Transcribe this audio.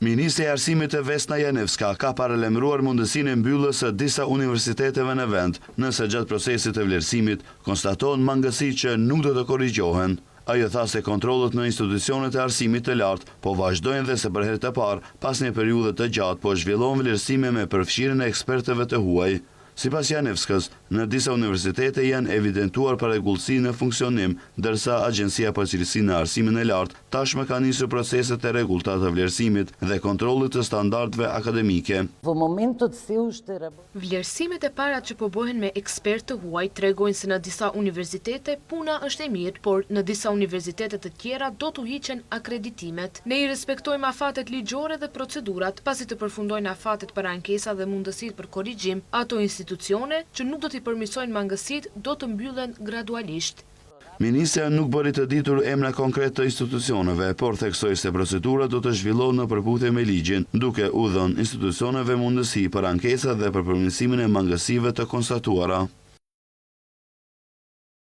Ministri i Arsimit e Vesna Janevska ka paralajmëruar mundësinë e mbylljes së disa universiteteve në vend, nëse gjatë procesit të vlerësimit konstatohen mangësi që nuk do të korrigjohen. Ajo tha se kontrollet në institucionet e arsimit të lartë po vazhdojnë dhe se për herë të parë, pas një periudhe të gjatë, po zhvillohen vlerësime me përfshirjen e ekspertëve të huaj. Sipas Janevskës, në disa universitete janë evidentuar parregullsi në funksionim, ndërsa Agjencia për Cilësinë në Arsimin e Lartë tashmë ka nisur proceset e rregullta të vlerësimit dhe kontrollit të standardeve akademike. Vlerësimet e para që po bëhen me ekspertë të huaj tregojnë se në disa universitete puna është e mirë, por në disa universitete të tjera do t'u hiqen akreditimet. Ne i respektojmë afatet ligjore dhe procedurat, pasi të përfundojnë afatet për ankesa dhe mundësitë për korrigjim, ato institucione që nuk do t'i përmirësojnë mangësitë do të mbyllen gradualisht. Ministria nuk bëri të ditur emra konkret të institucioneve, por theksoi se procedura do të zhvillohet në përputhje me ligjin, duke u dhënë institucioneve mundësi për ankesa dhe për përmirësimin e mangësive të konstatuara.